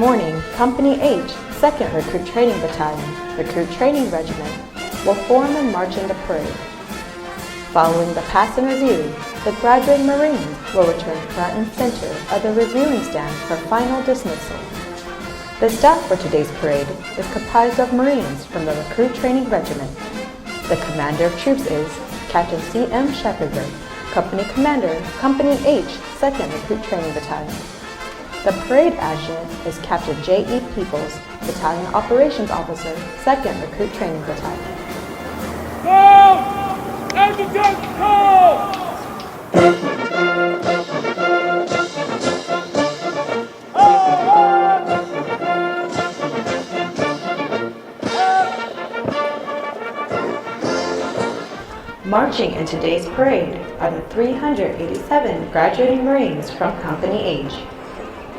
morning, Company H, 2nd Recruit Training Battalion, Recruit Training Regiment, will form and march into parade. Following the pass and review, the graduating Marines will return front and center of the reviewing stand for final dismissal. The staff for today's parade is comprised of Marines from the Recruit Training Regiment. The Commander of Troops is Captain C.M. Shepherdberg, Company Commander, Company H, 2nd Recruit Training Battalion. The Parade Adjutant is Captain J.E. Peoples, Battalion Operations Officer, 2nd Recruit Training Battalion. Go! Adjutant, call! Marching in today's parade are the 387 graduating Marines from Company H.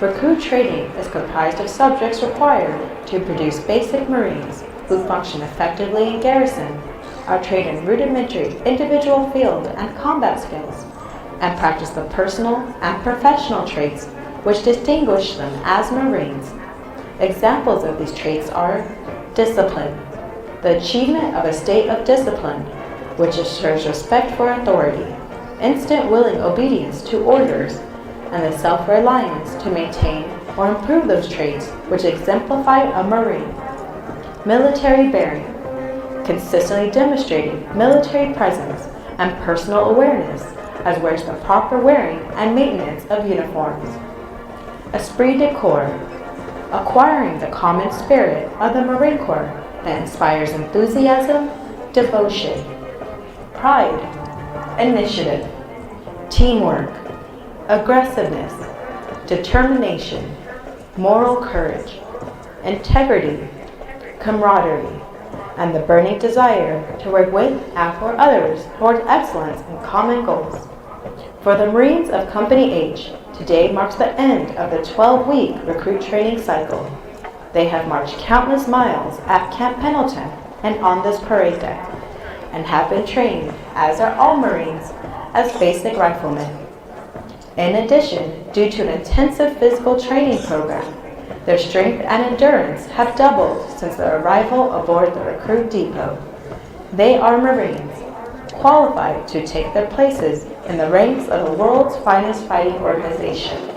Recruit training is comprised of subjects required to produce basic Marines who function effectively in garrison, are trained in rudimentary individual field and combat skills, and practice the personal and professional traits which distinguish them as Marines. Examples of these traits are discipline, the achievement of a state of discipline, which assures respect for authority, instant willing obedience to orders, and the self-reliance to maintain or improve those traits which exemplify a Marine. Military bearing, consistently demonstrating military presence and personal awareness, as well as the proper wearing and maintenance of uniforms. Esprit de corps, acquiring the common spirit of the Marine Corps that inspires enthusiasm, devotion, pride, initiative, teamwork, aggressiveness, determination, moral courage, integrity, camaraderie, and the burning desire to work with and for others toward excellence in common goals. For the Marines of Company H, today marks the end of the 12-week recruit training cycle. They have marched countless miles at Camp Pendleton and on this parade deck, and have been trained, as are all Marines, as basic riflemen. In addition, due to an intensive physical training program, their strength and endurance have doubled since their arrival aboard the recruit depot. They are Marines, qualified to take their places in the ranks of the world's finest fighting organization.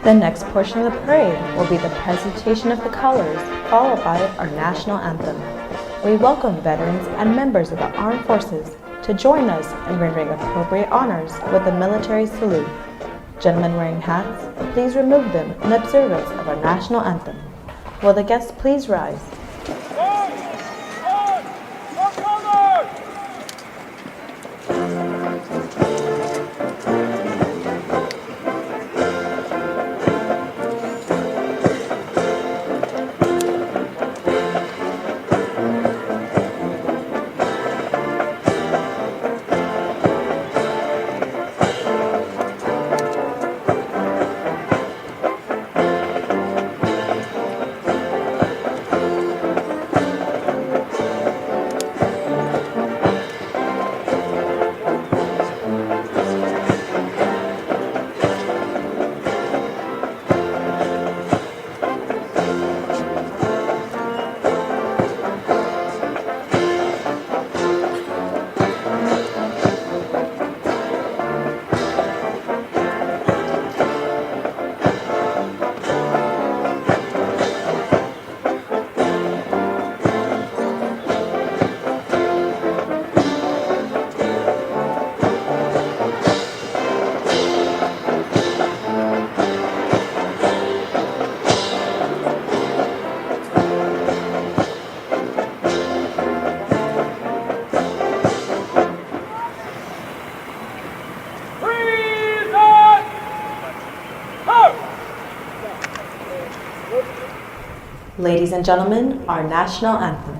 The next portion of the parade will be the presentation of the colors, followed by our national anthem. We welcome veterans and members of the armed forces to join us in rendering appropriate honors with the military salute. Gentlemen wearing hats, please remove them in observance of our national anthem. Will the guests please rise? Ladies and gentlemen, our national anthem.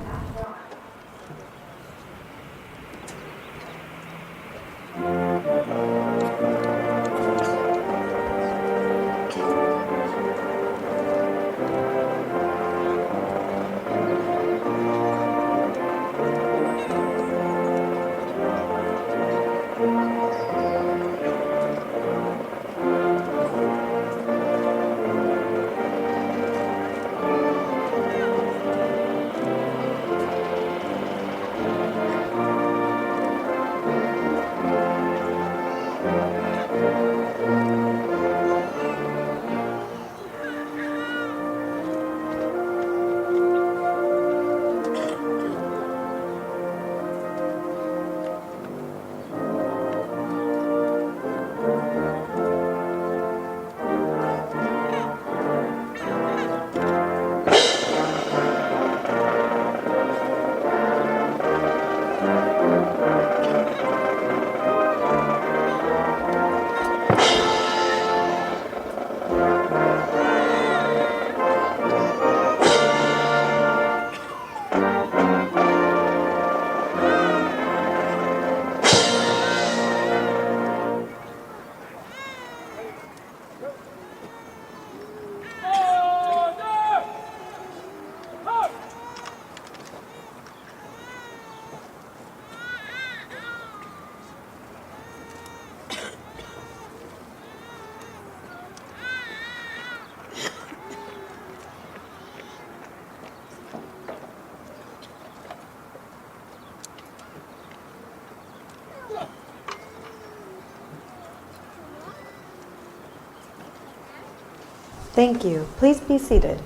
Thank you. Please be seated.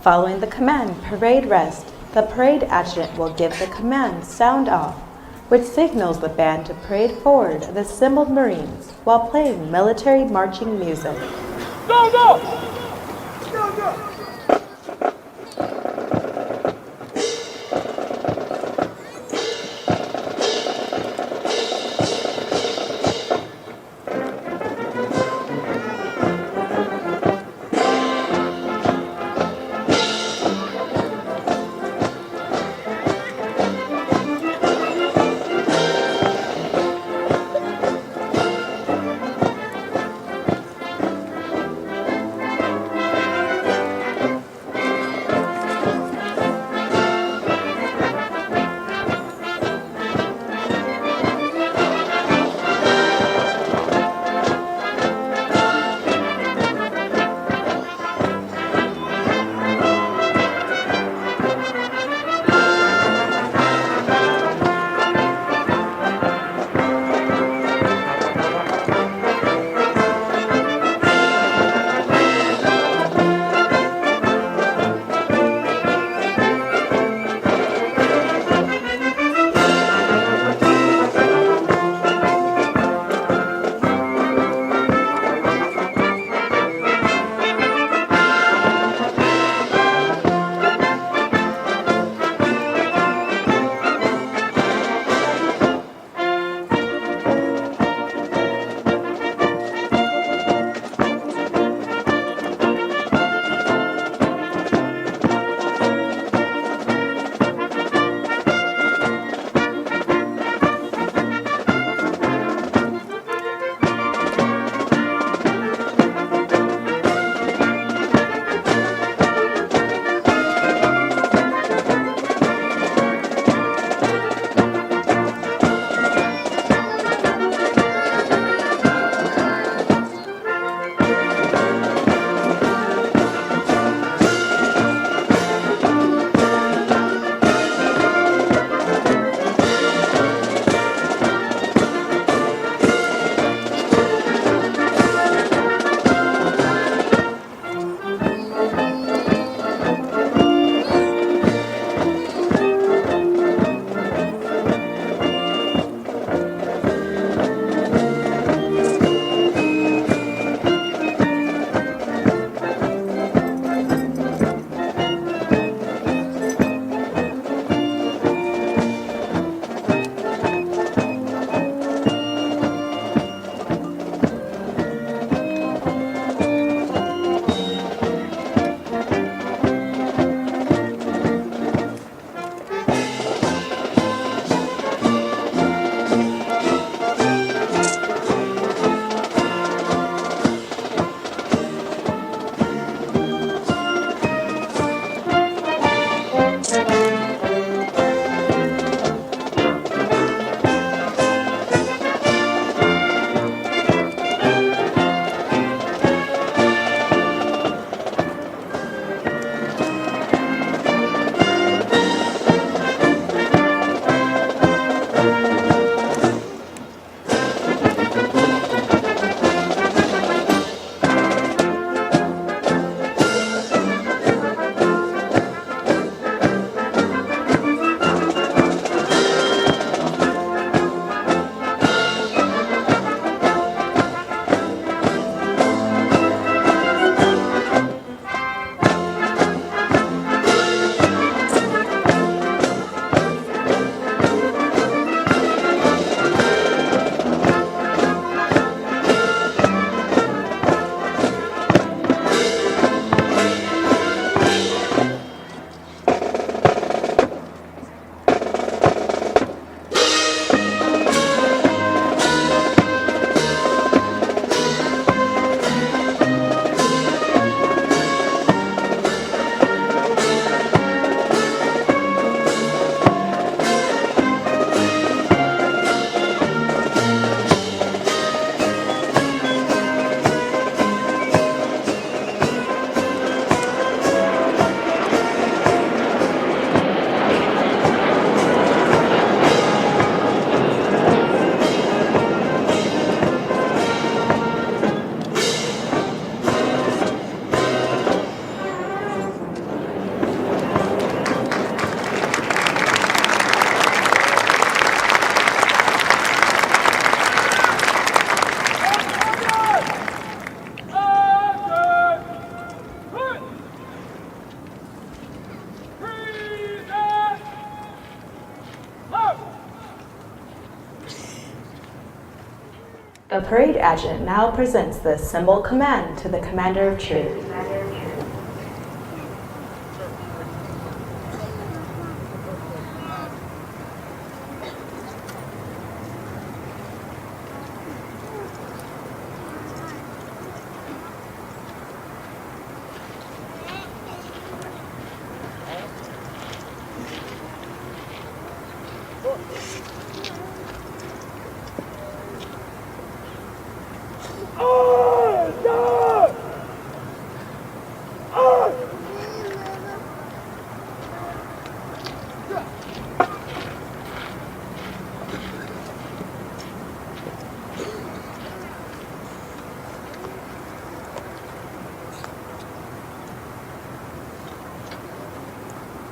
Following the command parade rest, the parade adjutant will give the command sound off, which signals the band to parade forward the assembled Marines while playing military marching music. Go, go! Go, go! The parade adjutant now presents the symbol command to the commander of troop.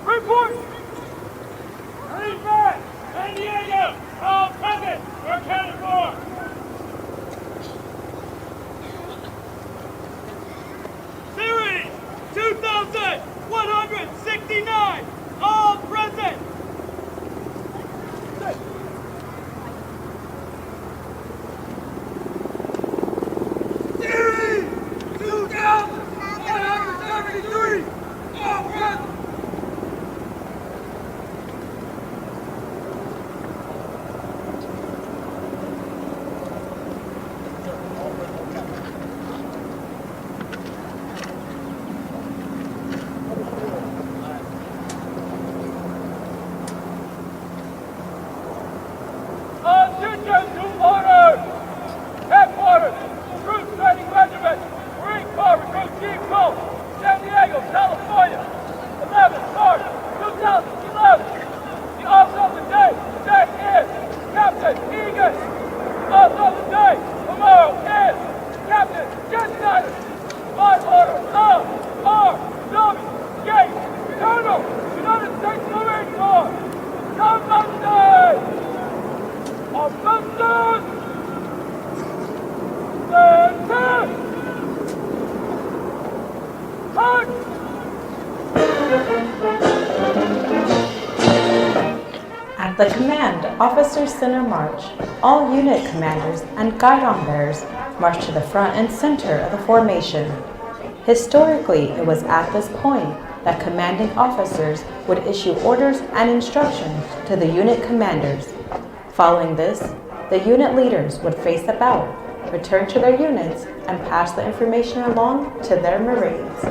Report! Lead back! San Diego! All present! We're accounted for! Series 2,169! All present! Series 2,173! All present! Attention to orders! Headquarters, Troop Training Regiment, Marine Corps Recruit Chief Post, San Diego, California, 11 March 2011. The officer of the day today is Captain Egan. The officer of the day tomorrow is Captain Jen Snyder. By order of R.W. Gates, Colonel, United States Marine Corps. Commandant! Offensive! Attack! Hunt! At the command Officer Center March, all unit commanders and guidon bearers march to the front and center of the formation. Historically, it was at this point that commanding officers would issue orders and instructions to the unit commanders. Following this, the unit leaders would face about, return to their units, and pass the information along to their Marines.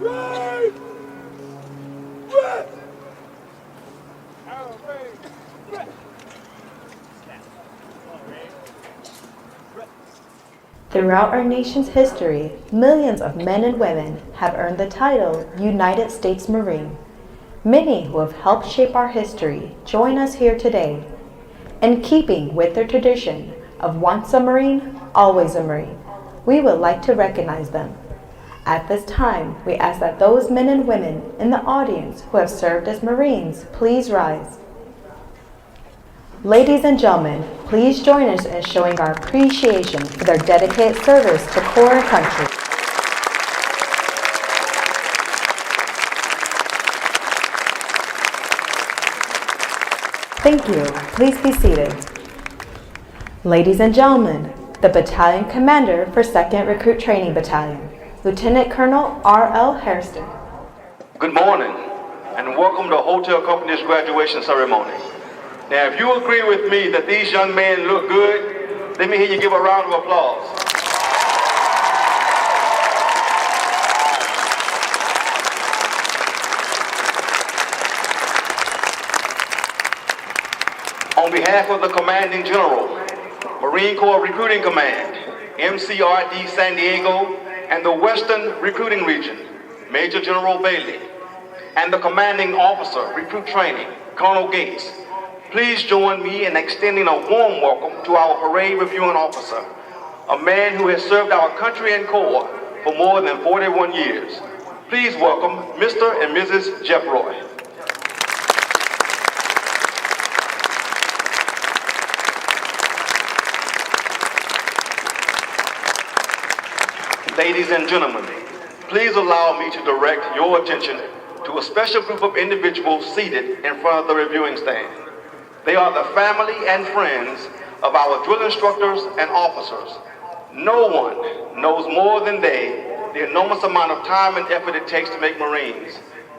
Run! Throughout our nation's history, millions of men and women have earned the title United States Marine. Many who have helped shape our history join us here today. In keeping with their tradition of once a Marine, always a Marine, we would like to recognize them. At this time, we ask that those men and women in the audience who have served as Marines please rise. Ladies and gentlemen, please join us in showing our appreciation for their dedicated service to Corps and country. Thank you. Please be seated. Ladies and gentlemen, the Battalion Commander for 2nd Recruit Training Battalion, Lieutenant Colonel R.L. Hairston. Good morning, and welcome to Hotel Company's graduation ceremony. Now, if you agree with me that these young men look good, let me hear you give a round of applause. On behalf of the Commanding General, Marine Corps Recruiting Command, MCRD San Diego, and the Western Recruiting Region, Major General Bailey, and the Commanding Officer, Recruit Training, Colonel Gates, please join me in extending a warm welcome to our parade reviewing officer, a man who has served our country and Corps for more than 41 years. Please welcome Mr. and Mrs. Jeff Roy. Ladies and gentlemen, please allow me to direct your attention to a special group of individuals seated in front of the reviewing stand. They are the family and friends of our drill instructors and officers. No one knows more than they the enormous amount of time and effort it takes to make Marines.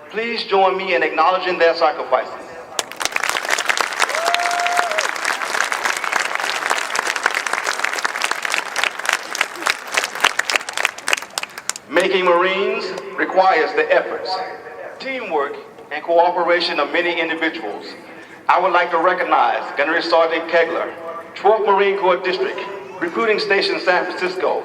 Please join me in acknowledging their sacrifices. Making Marines requires the efforts, teamwork, and cooperation of many individuals. I would like to recognize Gunnery Sergeant Kegler, 12th Marine Corps District, Recruiting Station San Francisco,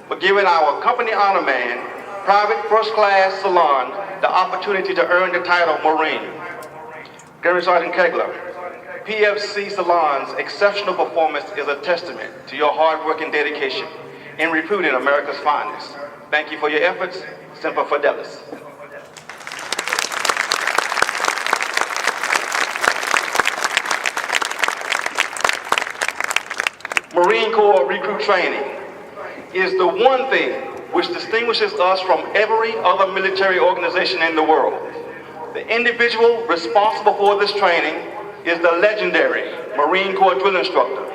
for giving our company honor man, Private First Class Salon, the opportunity to earn the title Marine. Gunnery Sergeant Kegler, PFC Salon's exceptional performance is a testament to your hard work and dedication in recruiting America's finest. Thank you for your efforts. Semper Fidelis. Marine Corps Recruit Training is the one thing which distinguishes us from every other military organization in the world. The individual responsible for this training is the legendary Marine Corps drill instructor.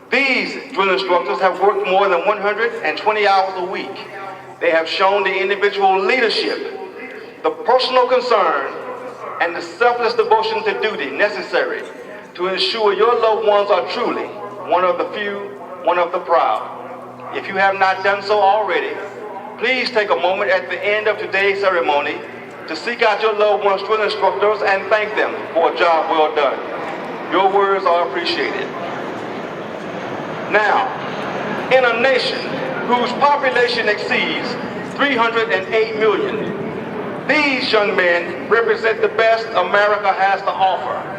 These drill instructors have worked more than 120 hours a week. They have shown the individual leadership, the personal concern, and the selfless devotion to duty necessary to ensure your loved ones are truly one of the few, one of the proud. If you have not done so already, please take a moment at the end of today's ceremony to seek out your loved one's drill instructors and thank them for a job well done. Your words are appreciated. Now, in a nation whose population exceeds 308 million, these young men represent the best America has to offer.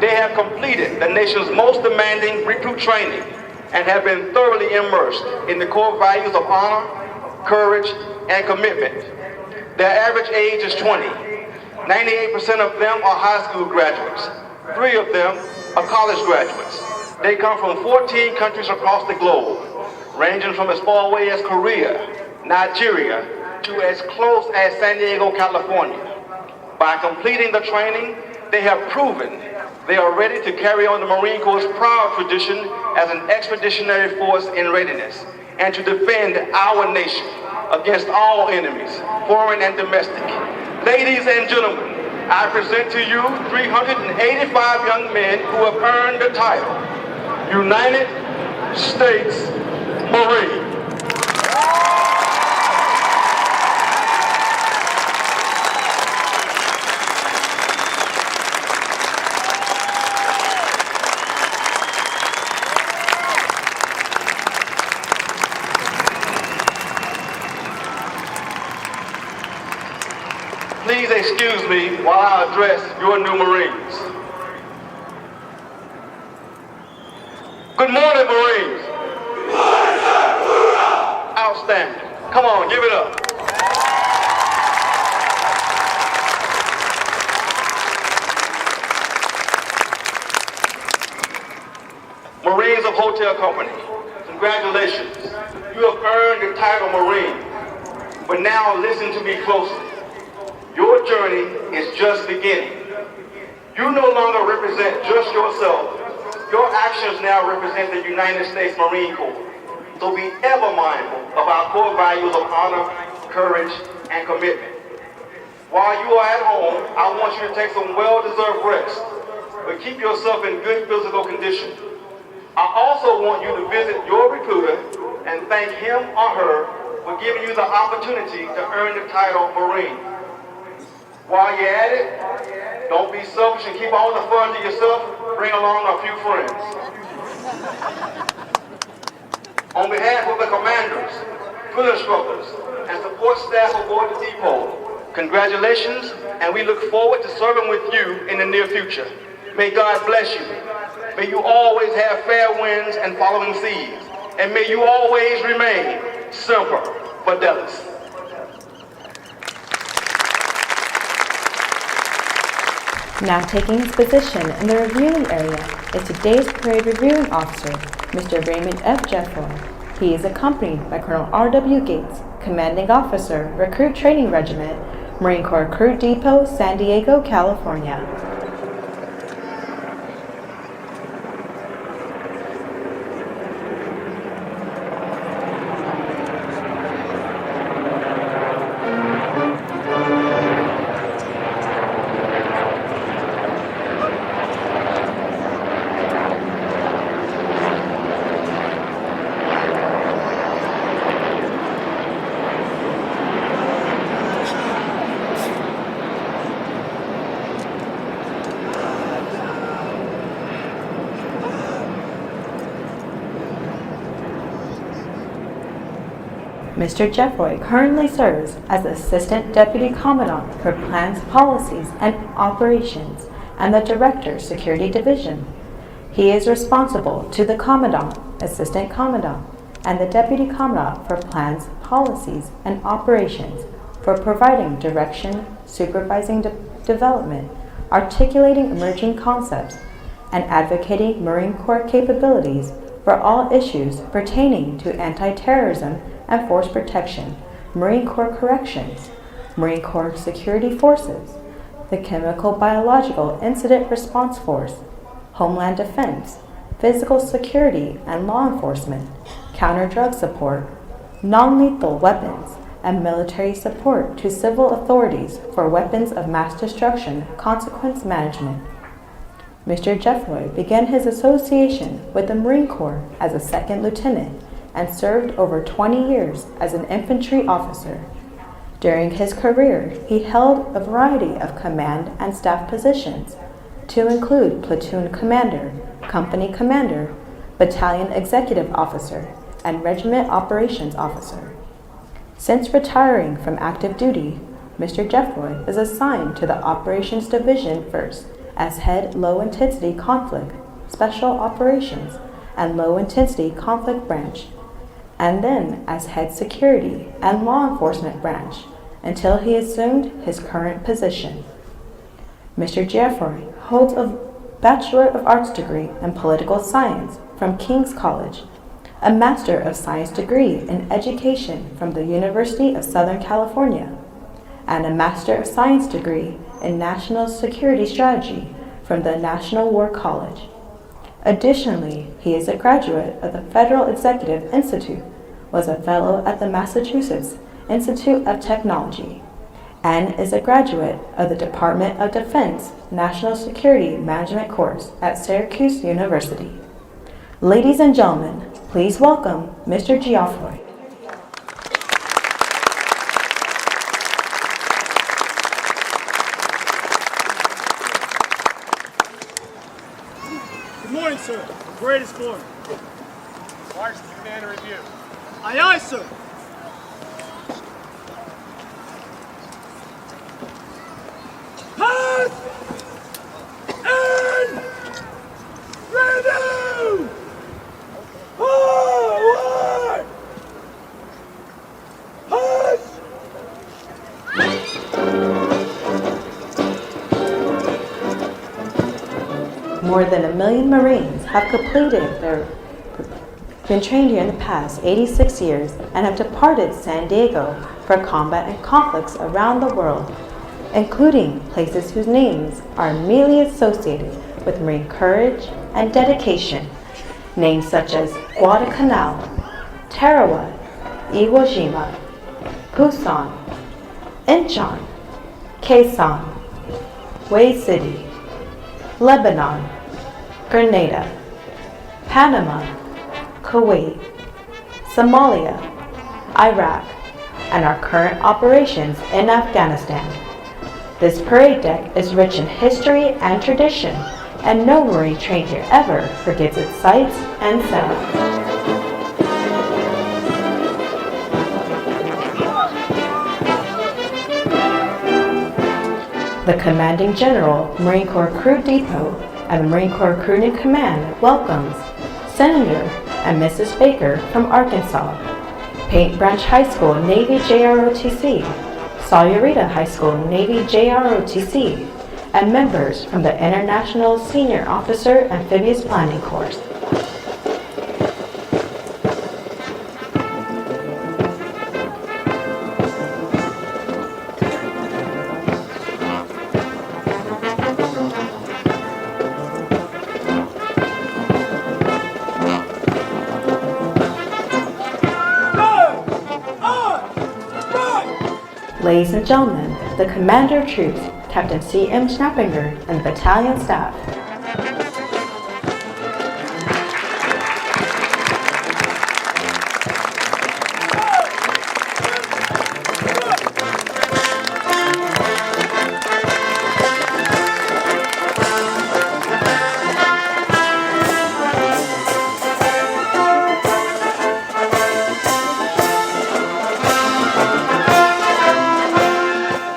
They have completed the nation's most demanding recruit training and have been thoroughly immersed in the core values of honor, courage, and commitment. Their average age is 20. 98% of them are high school graduates. 3 of them are college graduates. They come from 14 countries across the globe, ranging from as far away as Korea, Nigeria, to as close as San Diego, California. By completing the training, they have proven they are ready to carry on the Marine Corps' proud tradition as an expeditionary force in readiness and to defend our nation against all enemies, foreign and domestic. Ladies and gentlemen, I present to you 385 young men who have earned the title United States Marine. Please excuse me while I address your new Marines. Good morning, Marines. Outstanding. Come on, give it up. Marines of Hotel Company, congratulations. You have earned the title Marine. But now listen to me closely. Your journey is just beginning. You no longer represent just yourself. Your actions now represent the United States Marine Corps. So be ever mindful of our core values of honor, courage, and commitment. While you are at home, I want you to take some well-deserved rest, but keep yourself in good physical condition. I also want you to visit your recruiter and thank him or her for giving you the opportunity to earn the title Marine. While you're at it, don't be selfish and keep all the fun to yourself. Bring along a few friends. On behalf of the commanders, drill instructors, and support staff aboard the depot, congratulations, and we look forward to serving with you in the near future. May God bless you. May you always have fair winds and following seas. And may you always remain Semper Fidelis. Now taking his position in the reviewing area is today's parade reviewing officer, Mr. Raymond F. Jeffroy. He is accompanied by Colonel R.W. Gates, Commanding Officer, Recruit Training Regiment, Marine Corps Recruit Depot, San Diego, California. Mr. Jeffroy currently serves as Assistant Deputy Commandant for Plans, Policies, and Operations and the Director, Security Division. He is responsible to the Commandant, Assistant Commandant, and the Deputy Commandant for Plans, Policies, and Operations for providing direction, supervising development, articulating emerging concepts, and advocating Marine Corps capabilities for all issues pertaining to anti-terrorism and force protection, Marine Corps Corrections, Marine Corps Security Forces, the Chemical Biological Incident Response Force, Homeland Defense, Physical Security and Law Enforcement, Counter-Drug Support, Non-Lethal Weapons, and military support to civil authorities for weapons of mass destruction consequence management. Mr. Jeffroy began his association with the Marine Corps as a second lieutenant and served over 20 years as an infantry officer. During his career, he held a variety of command and staff positions, to include platoon commander, company commander, battalion executive officer, and regiment operations officer. Since retiring from active duty, Mr. Jeffroy is assigned to the Operations Division first as Head Low Intensity Conflict, Special Operations, and Low Intensity Conflict Branch, and then as Head Security and Law Enforcement Branch until he assumed his current position. Mr. Jeffroy holds a Bachelor of Arts degree in Political Science from King's College, a Master of Science degree in Education from the University of Southern California, and a Master of Science degree in National Security Strategy from the National War College. Additionally, he is a graduate of the Federal Executive Institute, was a fellow at the Massachusetts Institute of Technology, and is a graduate of the Department of Defense National Security Management course at Syracuse University. Ladies and gentlemen, please welcome Mr. Jeffroy. Good morning, sir. Greatest morning. March to command and review. Aye, aye, sir. More than 1 million Marines have been trained here in the past 86 years and have departed San Diego for combat and conflicts around the world, including places whose names are immediately associated with Marine courage and dedication, names such as Guadalcanal, Tarawa, Iwo Jima, Pusan, Incheon, Quezon, Way City, Lebanon, Grenada, Panama, Kuwait, Somalia, Iraq, and our current operations in Afghanistan. This parade deck is rich in history and tradition, and no Marine trained here ever forgets its sights and sounds. The Commanding General, Marine Corps Crew Depot, and the Marine Corps Crew in Command welcomes Senator and Mrs. Baker from Arkansas, Paint Branch High School, Navy JROTC, Sahuarita High School, Navy JROTC, and members from the International Senior Officer Amphibious Planning Course. Ladies and gentlemen, the Commander of Troops, Captain C.M. Schnappinger, and the battalion staff.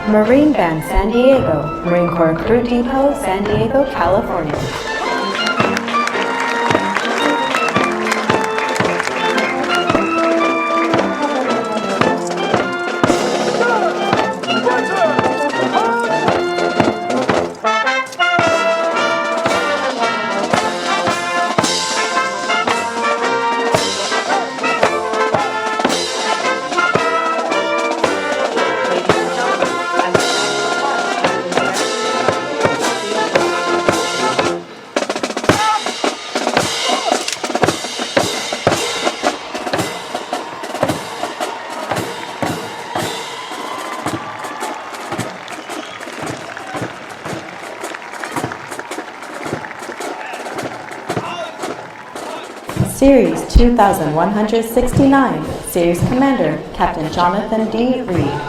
Marine Band San Diego, Marine Corps Crew Depot, San Diego, California. Series 2169, Series Commander, Captain Jonathan D. Reed.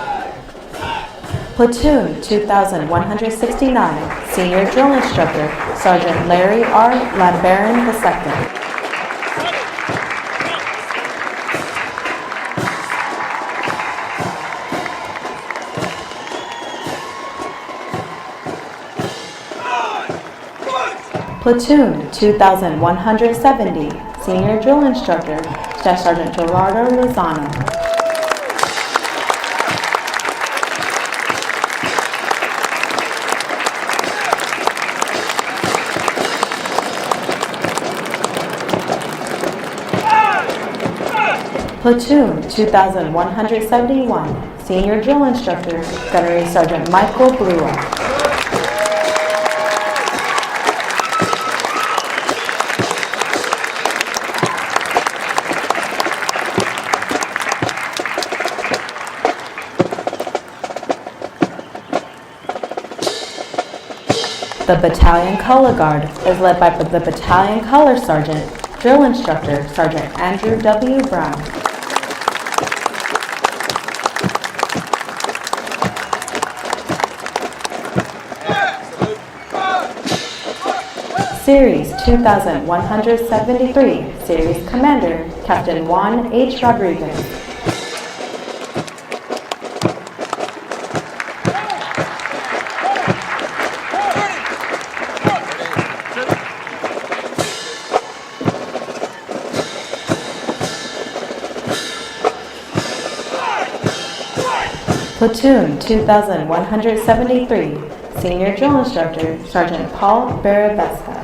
Platoon 2169, Senior Drill Instructor, Sergeant Larry R. LaBaron II. Platoon 2170, Senior Drill Instructor, Staff Sergeant Gerardo Lozano. Platoon 2171, Senior Drill Instructor, Gunnery Sergeant Michael Blua. The Battalion Color Guard is led by the Battalion Color Sergeant, Drill Instructor, Sergeant Andrew W. Brown. Series 2173, Series Commander, Captain Juan H. Rodriguez. Platoon 2173, Senior Drill Instructor, Sergeant Paul Barabesca.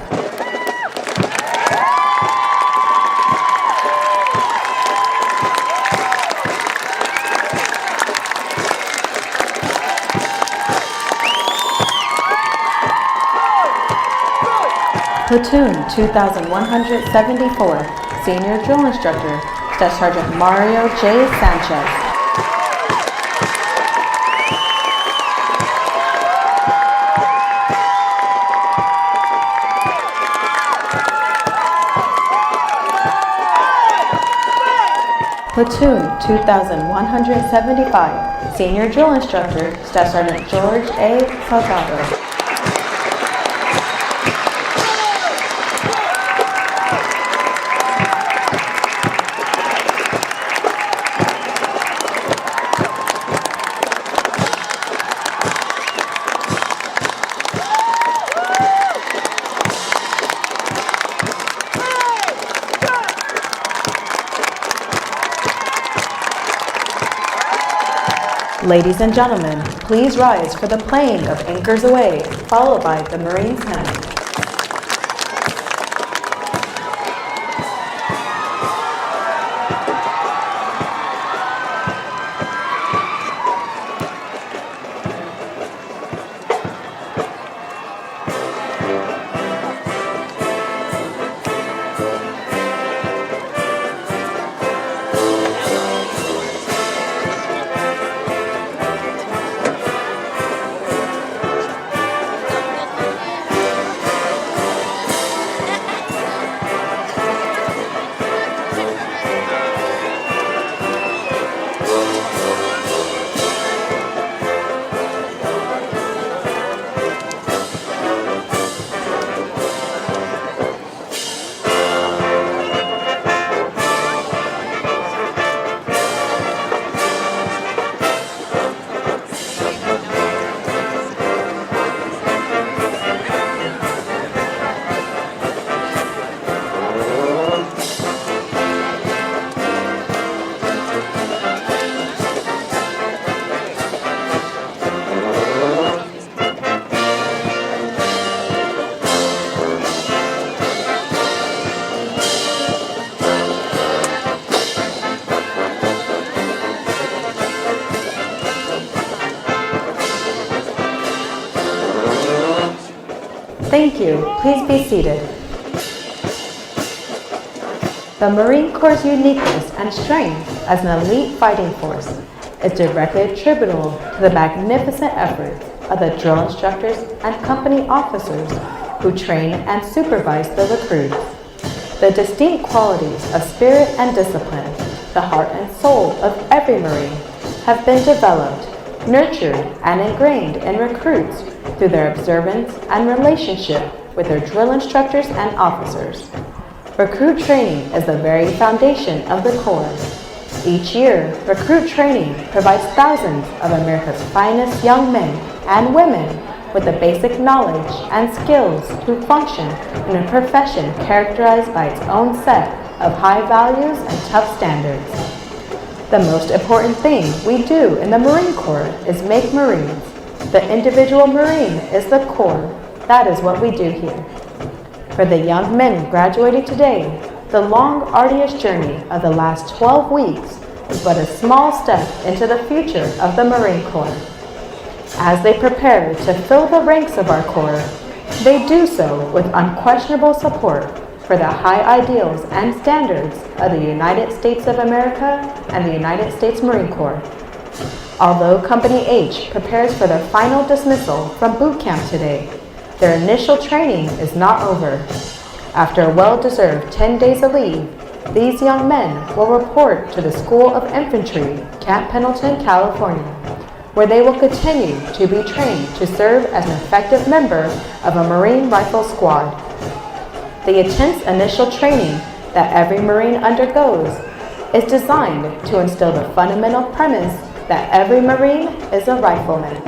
Platoon 2174, Senior Drill Instructor, Staff Sergeant Mario J. Sanchez. Platoon 2175, Senior Drill Instructor, Staff Sergeant George A. Salgado. Ladies and gentlemen, please rise for the playing of Anchors Aweigh, followed by the Marines Hymn. Thank you. Please be seated. The Marine Corps' uniqueness and strength as an elite fighting force is directly attributable to the magnificent efforts of the drill instructors and company officers who train and supervise the recruits. The distinct qualities of spirit and discipline, the heart and soul of every Marine, have been developed, nurtured, and ingrained in recruits through their observance and relationship with their drill instructors and officers. Recruit training is the very foundation of the Corps. Each year, recruit training provides thousands of America's finest young men and women with the basic knowledge and skills to function in a profession characterized by its own set of high values and tough standards. The most important thing we do in the Marine Corps is make Marines. The individual Marine is the Corps. That is what we do here. For the young men graduating today, the long, arduous journey of the last 12 weeks is but a small step into the future of the Marine Corps. As they prepare to fill the ranks of our Corps, they do so with unquestionable support for the high ideals and standards of the United States of America and the United States Marine Corps. Although Company H prepares for their final dismissal from boot camp today, their initial training is not over. After a well-deserved 10 days of leave, these young men will report to the School of Infantry, Camp Pendleton, California, where they will continue to be trained to serve as an effective member of a Marine Rifle Squad. The intense initial training that every Marine undergoes is designed to instill the fundamental premise that every Marine is a rifleman.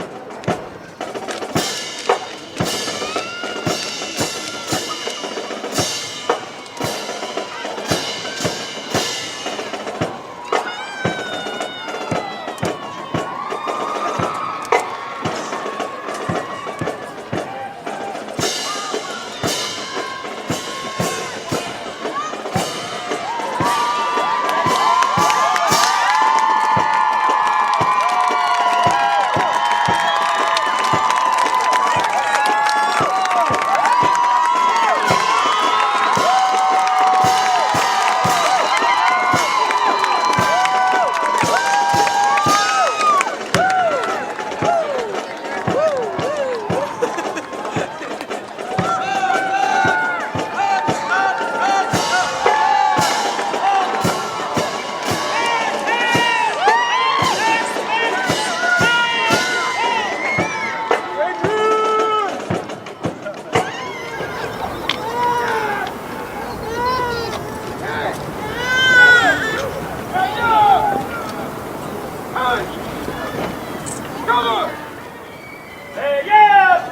Hey, yeah!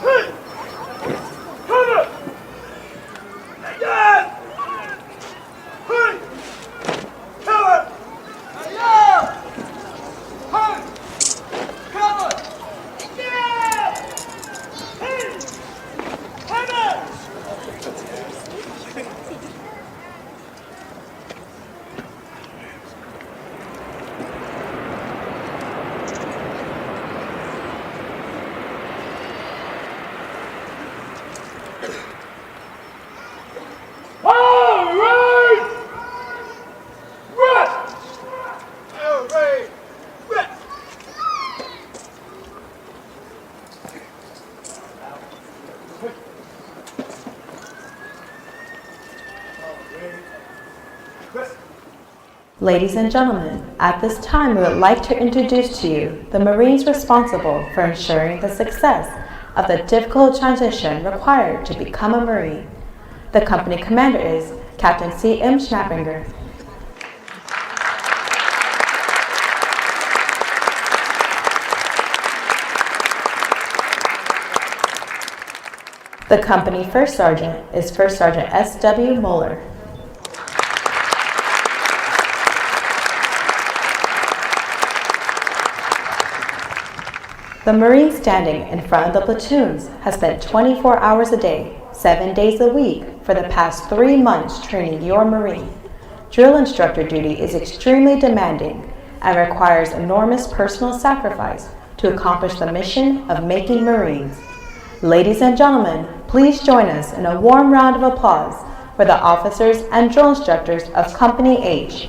Hey! Cover! Hey, yeah! Hey! Cover! Hey, yeah! Hey! Cover! Yeah! Hey! Cover! All right! Rest! All right! Rest! Ladies and gentlemen, at this time we would like to introduce to you the Marines responsible for ensuring the success of the difficult transition required to become a Marine. The company commander is Captain C.M. Schnappinger. The company first sergeant is First Sergeant S.W. Mueller. The Marine standing in front of the platoons has spent 24 hours a day, 7 days a week for the past 3 months training your Marine. Drill instructor duty is extremely demanding and requires enormous personal sacrifice to accomplish the mission of making Marines. Ladies and gentlemen, please join us in a warm round of applause for the officers and drill instructors of Company H.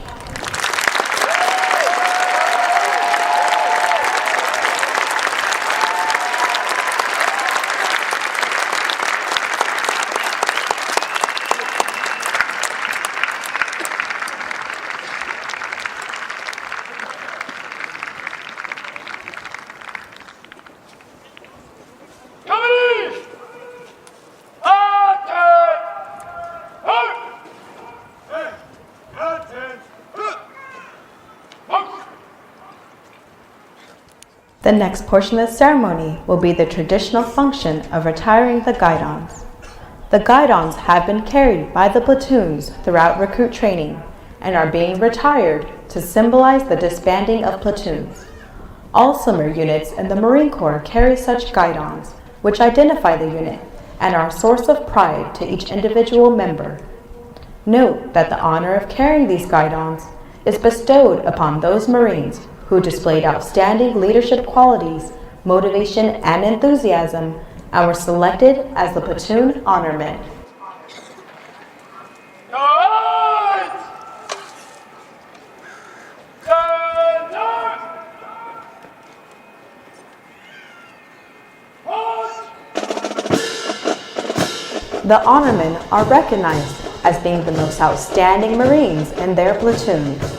The next portion of the ceremony will be the traditional function of retiring the guidons. The guidons have been carried by the platoons throughout recruit training and are being retired to symbolize the disbanding of platoons. All summer units in the Marine Corps carry such guidons, which identify the unit and are a source of pride to each individual member. Note that the honor of carrying these guidons is bestowed upon those Marines who displayed outstanding leadership qualities, motivation, and enthusiasm, and were selected as the platoon honormen. The honormen are recognized as being the most outstanding Marines in their platoons.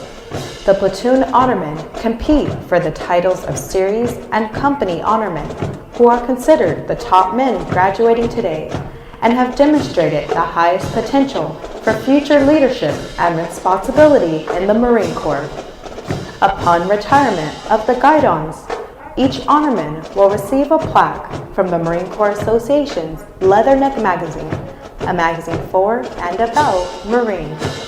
The platoon honormen compete for the titles of series and company honormen, who are considered the top men graduating today and have demonstrated the highest potential for future leadership and responsibility in the Marine Corps. Upon retirement of the guidons, each honorman will receive a plaque from the Marine Corps Association's Leatherneck magazine, a magazine for and about Marines.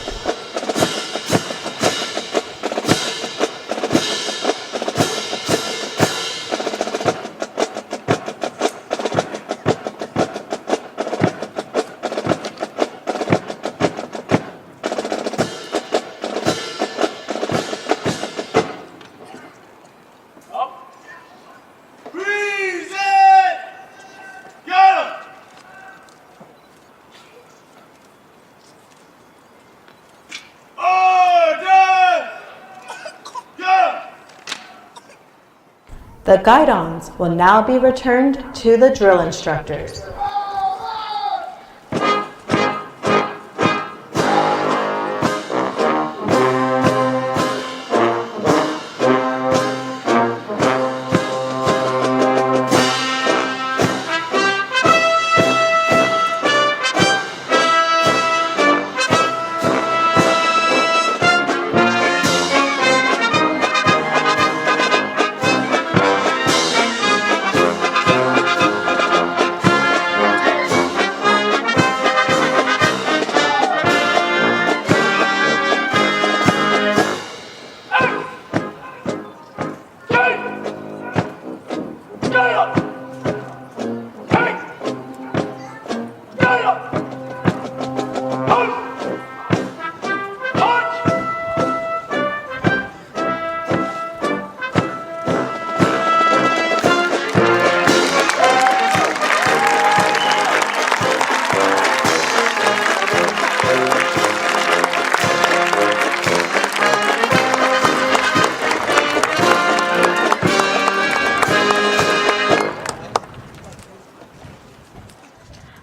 The guidons will now be returned to the drill instructors.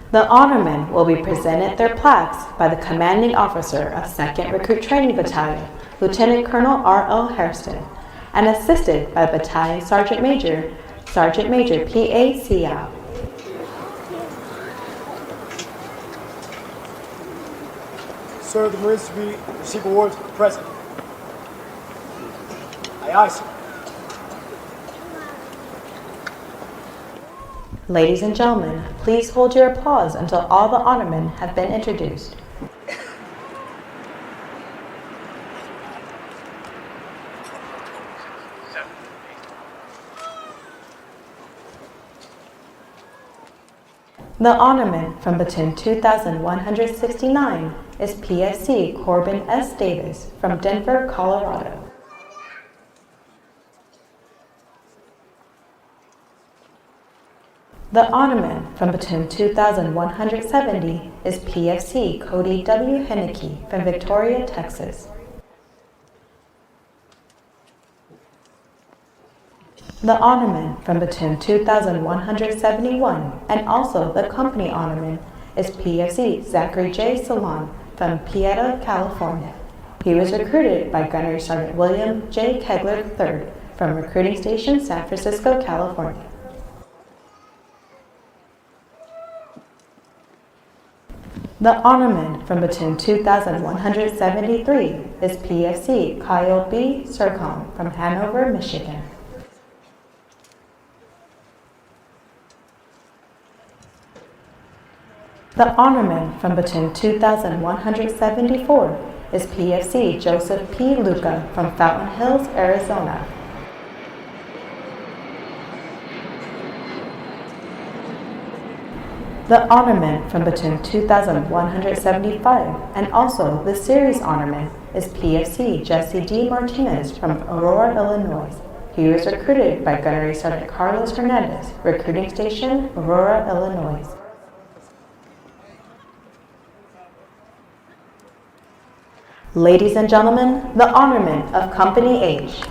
The honormen will be presented their plaques by the commanding officer of 2nd Recruit Training Battalion, Lieutenant Colonel R.L. Hairston, and assisted by Battalion Sergeant Major P.A. Siao. Sir, the Marines to be receive awards for the President. Aye, aye, sir. Ladies and gentlemen, please hold your applause until all the honormen have been introduced. The honorman from Platoon 2169 is PFC Corbin S. Davis from Denver, Colorado. The honorman from Platoon 2170 is PFC Cody W. Henneke from Victoria, Texas. The honorman from Platoon 2171 and also the company honorman is PFC Zachary J. Salon from Pieta, California. He was recruited by Gunnery Sergeant William J. Kegler III from Recruiting Station, San Francisco, California. The honorman from Platoon 2173 is PFC Kyle B. Surcom from Hanover, Michigan. The honorman from Platoon 2174 is PFC Joseph P. Luca from Fountain Hills, Arizona. The honorman from Platoon 2175 and also the series honorman is PFC Jesse D. Martinez from Aurora, Illinois. He was recruited by Gunnery Sergeant Carlos Hernandez, Recruiting Station, Aurora, Illinois. Ladies and gentlemen, the honormen of Company H.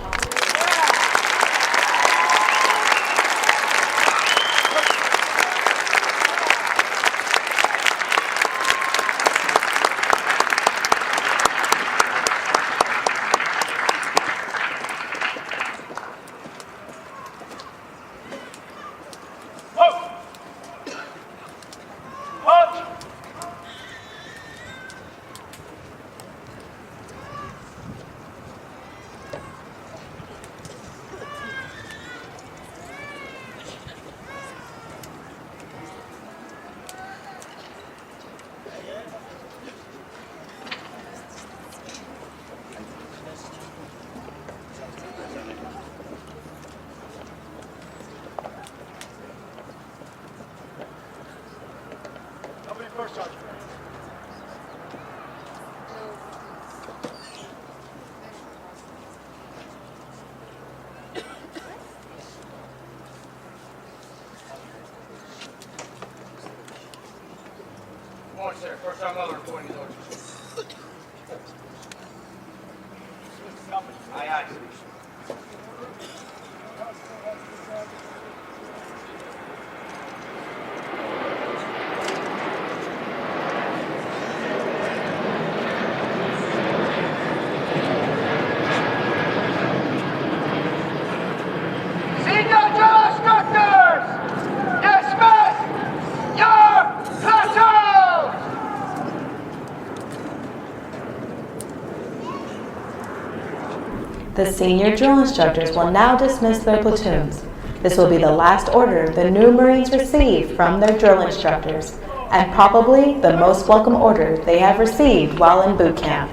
First Sergeant. Morning, sir. First time I'll reporting his orders. Aye, aye. Senior drill instructors, dismiss your platoons! The senior drill instructors will now dismiss their platoons. This will be the last order the new Marines receive from their drill instructors, and probably the most welcome order they have received while in boot camp.